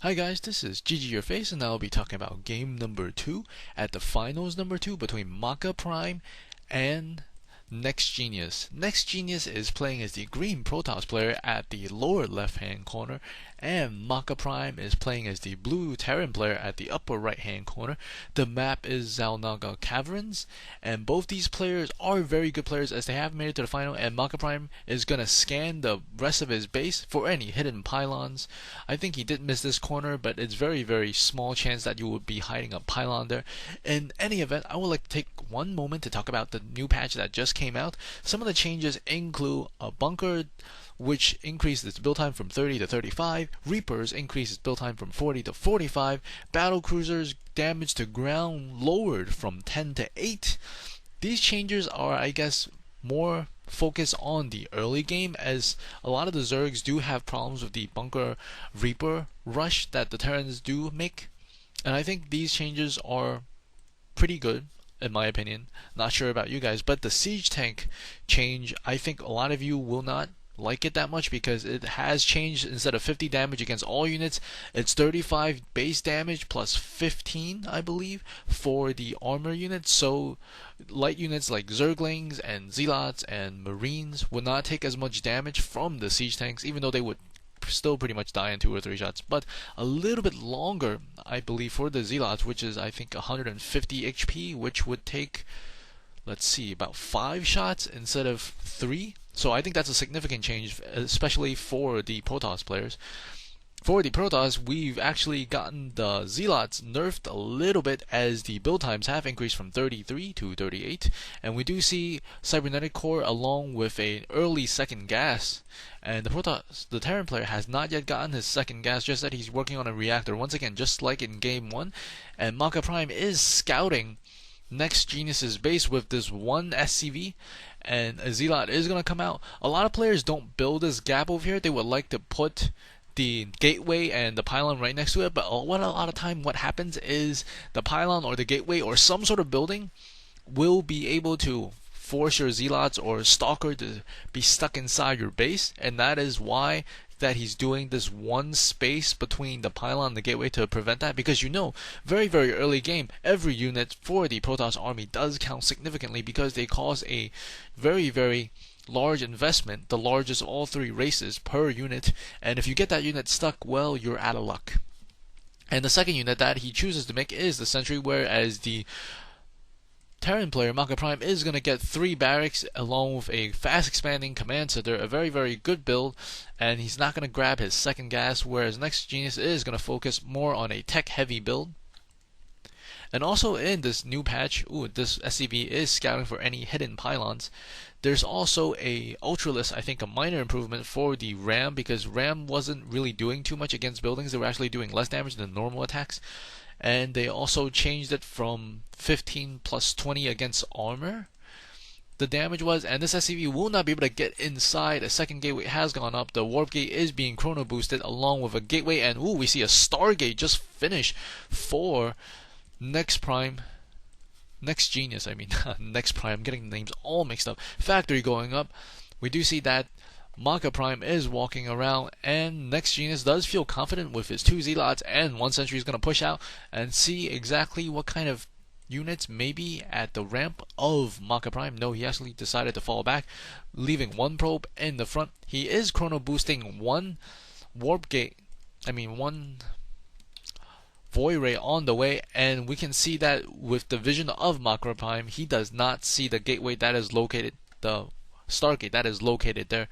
Hi guys, this is GG Your Face, and I'll be talking about game number 2 at the finals number 2 between MakaPrime and NEXGenius. NEXGenius is playing as the green Protoss player at the lower left hand corner, and MakaPrime is playing as the blue Terran player at the upper right hand corner. The map is Xel'Naga Caverns, and both these players are very good players as they have made it to the final, and MakaPrime is going to scan the rest of his base for any hidden pylons. I think he did miss this corner, but it's very small chance that you would be hiding a pylon there. In any event, I would like to take one moment to talk about the new patch that just came out. Some of the changes include a bunker, which increased its build time from 30 to 35, Reapers increased its build time from 40 to 45, Battle Cruisers damage to ground lowered from 10 to 8. These changes are, I guess, more focused on the early game, as a lot of the Zergs do have problems with the bunker Reaper rush that the Terrans do make, and I think these changes are pretty good in my opinion. Not sure about you guys, but the siege tank change, I think a lot of you will not like it that much because it has changed. Instead of 50 damage against all units, it's 35 base damage plus 15, I believe, for the armor units. So light units like Zerglings and Zealots and Marines would not take as much damage from the siege tanks, even though they would still pretty much die in 2 or 3 shots, but a little bit longer, I believe, for the Zealots, which is I think 150 HP, which would take, let's see, about 5 shots instead of 3. So I think that's a significant change, especially for the Protoss players. For the Protoss, we've actually gotten the Zealots nerfed a little bit as the build times have increased from 33 to 38, and we do see Cybernetic Core along with an early second gas, and the Protoss, the Terran player, has not yet gotten his second gas, just that he's working on a reactor once again, just like in game 1, and MakaPrime is scouting NEXGenius's base with this one SCV, and a Zealot is going to come out. A lot of players don't build this gap over here. They would like to put the gateway and the pylon right next to it, but a lot of time what happens is the pylon or the gateway or some sort of building will be able to force your Zealots or Stalker to be stuck inside your base, and that is why that he's doing this one space between the pylon and the gateway to prevent that, because you know, very early game, every unit for the Protoss army does count significantly because they cause a very large investment, the largest of all 3 races per unit, and if you get that unit stuck, well, you're out of luck. And the second unit that he chooses to make is the Sentry, whereas the Terran player, MakaPrime, is going to get 3 barracks along with a fast expanding command center, a very good build, and he's not going to grab his second gas, whereas NEXGenius is going to focus more on a tech heavy build. And also in this new patch, this SCV is scouting for any hidden pylons. There's also a Ultralist, I think a minor improvement for the Ram, because Ram wasn't really doing too much against buildings. They were actually doing less damage than normal attacks. And they also changed it from 15 plus 20 against armor, the damage was, and this SCV will not be able to get inside. A second gateway has gone up. The warp gate is being chrono boosted along with a gateway, and we see a Stargate just finish for NEXGenius, I mean, NEXPrime, I'm getting the names all mixed up. Factory going up. We do see that MakaPrime is walking around, and NEXGenius does feel confident with his 2 Zealots and 1 Sentry is going to push out and see exactly what kind of units maybe at the ramp of MakaPrime. No, he actually decided to fall back, leaving 1 probe in the front. He is chrono boosting 1 warp gate, one Void Ray on the way, and we can see that with the vision of MakaPrime, he does not see the gateway that is located, the Stargate that is located there.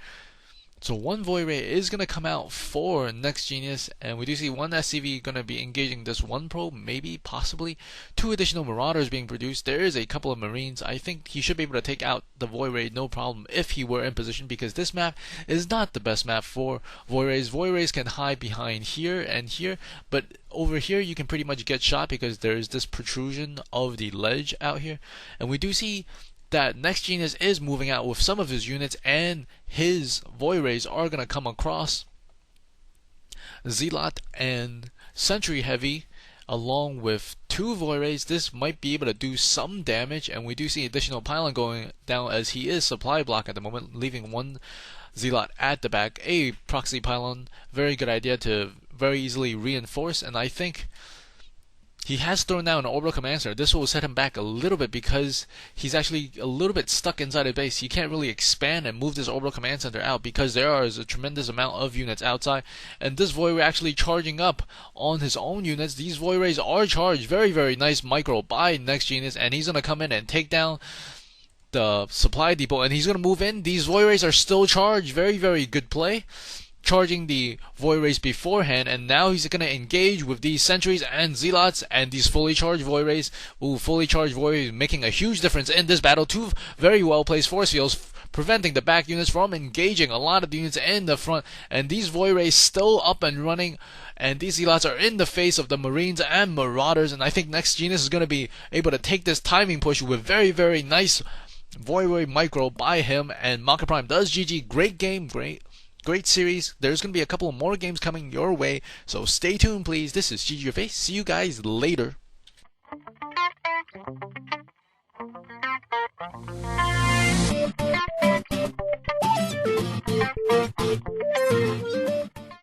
So 1 Void Ray is going to come out for NEXGenius, and we do see 1 SCV going to be engaging this 1 probe, maybe, possibly. 2 additional Marauders being produced. There is a couple of Marines. I think he should be able to take out the Void Ray no problem if he were in position, because this map is not the best map for Void Rays. Void Rays can hide behind here and here, but over here you can pretty much get shot because there is this protrusion of the ledge out here. And we do see that NEXGenius is moving out with some of his units, and his Void Rays are going to come across Zealot and Sentry Heavy along with 2 Void Rays. This might be able to do some damage, and we do see additional pylon going down as he is supply block at the moment, leaving 1 Zealot at the back. A proxy pylon, very good idea to very easily reinforced, and I think he has thrown down an orbital command center. This will set him back a little bit because he's actually a little bit stuck inside a base. He can't really expand and move this orbital command center out because there is a tremendous amount of units outside. And this Void Ray actually charging up on his own units. These Void Rays are charged. Very, very nice micro by NEXGenius, and he's going to come in and take down the supply depot, and he's going to move in. These Void Rays are still charged. Very, very good play. Charging the Void Rays beforehand, and now he's going to engage with these sentries and zealots and these fully charged Void Rays. Ooh, fully charged Void Rays making a huge difference in this battle. Two very well placed force fields preventing the back units from engaging a lot of the units in the front, and these Void Rays still up and running, and these zealots are in the face of the Marines and Marauders, and I think NEXGenius is going to be able to take this timing push with very, very nice Void Ray micro by him, and MakaPrime does GG. Great game, great series. There's going to be a couple more games coming your way, so stay tuned, please. This is GG Your Face. See you guys later.